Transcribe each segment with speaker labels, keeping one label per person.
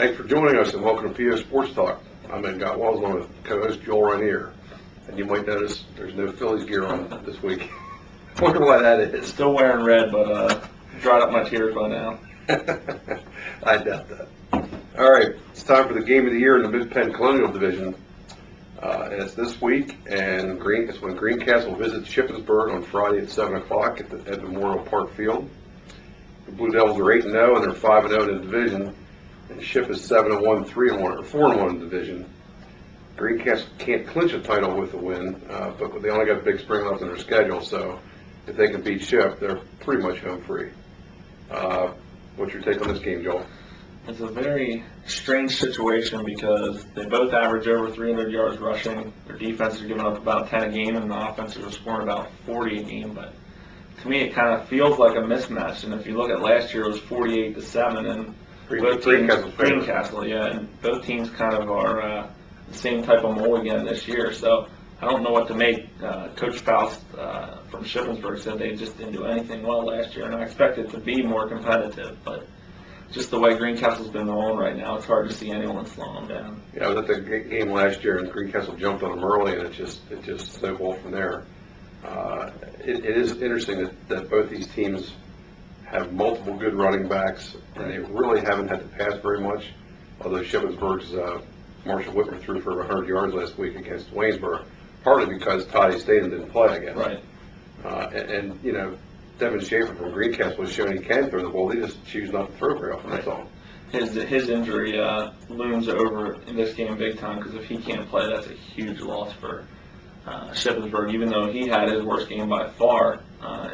Speaker 1: Thanks for joining us and welcome to PO Sports Talk. I'm Ed Gottwald along with co-host Joel Rainier. And you might notice there's no Phillies gear on this week. I wonder why that is.
Speaker 2: Still wearing red, but dried up my tears by now.
Speaker 1: I doubt that. All right, it's time for the game of the year in the Mid-Penn Colonial Division. And it's this week, and it's when Greencastle visits Shippensburg on Friday at 7 o'clock at Memorial Park Field. The Blue Devils are 8-0, and they're 5-0 in the division. And Ship is 7-1, 3-1, or 4-1 in the division. Greencastle can't clinch a title with a win, but they only got Big Spring left in their schedule, so if they can beat Ship, they're pretty much home free. What's your take on this game, Joel?
Speaker 2: It's a very strange situation because they both average over 300 yards rushing. Their defenses are giving up about 10 a game, and the offenses are scoring about 40 a game. But to me, it kind of feels like a mismatch. And if you look at last year, it was 48-7, and both teams, Greencastle, yeah, and both teams kind of are the same type of mold again this year. So I don't know what to make. Coach Faust from Shippensburg said they just didn't do anything well last year, and I expect it to be more competitive. But just the way Greencastle's been rolling right now, it's hard to see anyone slowing them down.
Speaker 1: Yeah, I was at the game last year, and Greencastle jumped on them early, and it just snowballed from there. It is interesting that both these teams have multiple good running backs, and they really haven't had to pass very much. Although Shippensburg's Marshall Whitmer threw for 100 yards last week against Waynesboro, partly because Toddy Statham didn't play again.
Speaker 2: Right.
Speaker 1: And you know, Devin Schaefer from Greencastle has shown he can throw the ball. He just chooses not to throw very often. That's all.
Speaker 2: His injury looms over in this game big time because if he can't play, that's a huge loss for Shippensburg. Even though he had his worst game by far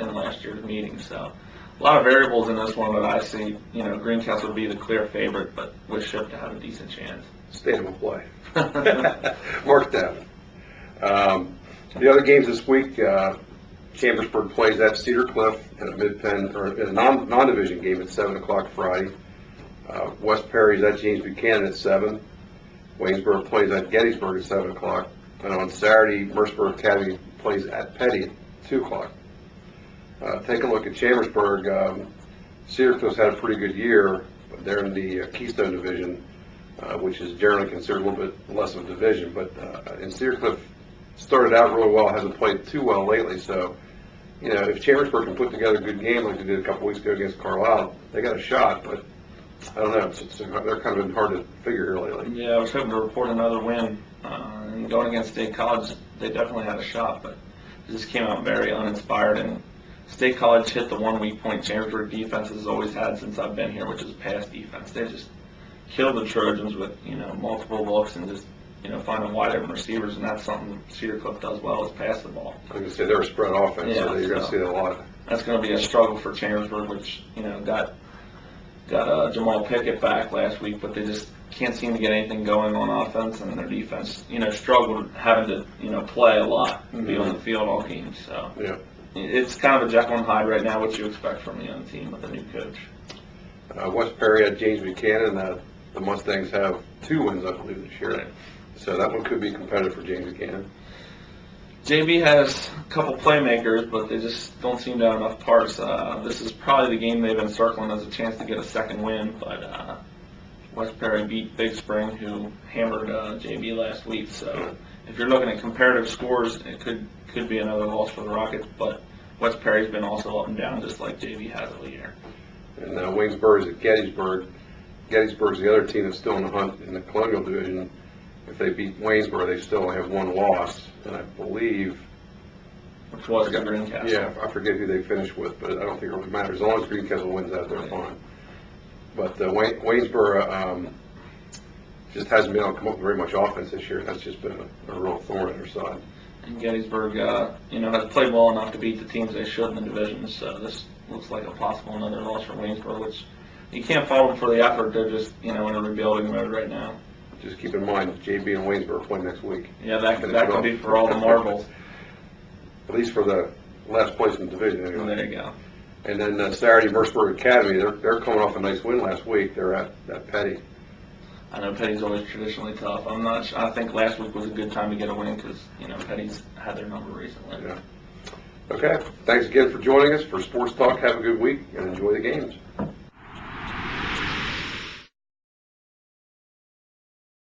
Speaker 2: in last year's meeting, so a lot of variables in this one. But I see, Greencastle would be the clear favorite, but with Ship to have a decent chance.
Speaker 1: Statham will play. Mark that. The other games this week. Chambersburg plays at Cedar Cliff in a Mid-Penn, or in a non-division game at 7 o'clock Friday. West Perry's at James Buchanan at 7. Waynesboro plays at Gettysburg at 7 o'clock. And on Saturday, Mercersburg Academy plays at Petty at 2 o'clock. Take a look at Chambersburg. Cedar Cliff's had a pretty good year, but they're in the Keystone Division, which is generally considered a little bit less of a division. But in Cedar Cliff, started out really well, hasn't played too well lately, so if Chambersburg can put together a good game like they did a couple weeks ago against Carlisle, they got a shot, but I don't know, they're kind of been hard to figure here lately.
Speaker 2: Yeah, I was hoping to report another win, and going against State College, they definitely had a shot, but it just came out very uninspired, and State College hit the one weak point Chambersburg defense has always had since I've been here, which is pass defense. They just killed the Trojans with, multiple looks and just finding wide open receivers, and that's something Cedar Cliff does well, is pass the ball.
Speaker 1: I was going to say they're a spread offense, so you're going to see that a lot.
Speaker 2: That's going to be a struggle for Chambersburg, which got Jamal Pickett back last week, but they just can't seem to get anything going on offense, and their defense struggled having to play a lot and be on the field all game. So
Speaker 1: yeah,
Speaker 2: it's kind of a Jekyll and Hyde right now. What you expect from a young team with a new coach.
Speaker 1: West Perry at James Buchanan. The Mustangs have 2 wins, I believe, this year.
Speaker 2: Right.
Speaker 1: So that one could be competitive for James Buchanan.
Speaker 2: JB has a couple playmakers, but they just don't seem to have enough parts. This is probably the game they've been circling as a chance to get a second win, but West Perry beat Big Spring, who hammered JB last week. So if you're looking at comparative scores, it could be another loss for the Rockets, but West Perry's been also up and down just like JB has all year.
Speaker 1: And Waynesboro is at Gettysburg. Gettysburg's the other team that's still in the hunt in the Colonial Division. If they beat Waynesboro, they still only have 1 loss, and I believe,
Speaker 2: which was Greencastle.
Speaker 1: Yeah, I forget who they finished with, but I don't think it really matters. As long as Greencastle wins out, they're fine. But Waynesboro just hasn't been able to come up with very much offense this year. That's just been a real thorn in their side.
Speaker 2: And Gettysburg, has played well enough to beat the teams they should in the division. So this looks like a possible another loss for Waynesboro, which you can't fault them for the effort. They're just, in a rebuilding mode right now.
Speaker 1: Just keep in mind, JB and Waynesboro play next week.
Speaker 2: Yeah, that could be for all the marbles.
Speaker 1: At least for the last place in the division, anyway.
Speaker 2: There you go.
Speaker 1: And then Saturday, Mercersburg Academy, they're coming off a nice win last week. They're at Petty.
Speaker 2: I know Petty's always traditionally tough. I think last week was a good time to get a win because, Petty's had their number recently.
Speaker 1: Yeah. Okay. Thanks again for joining us for Sports Talk. Have a good week and enjoy the games.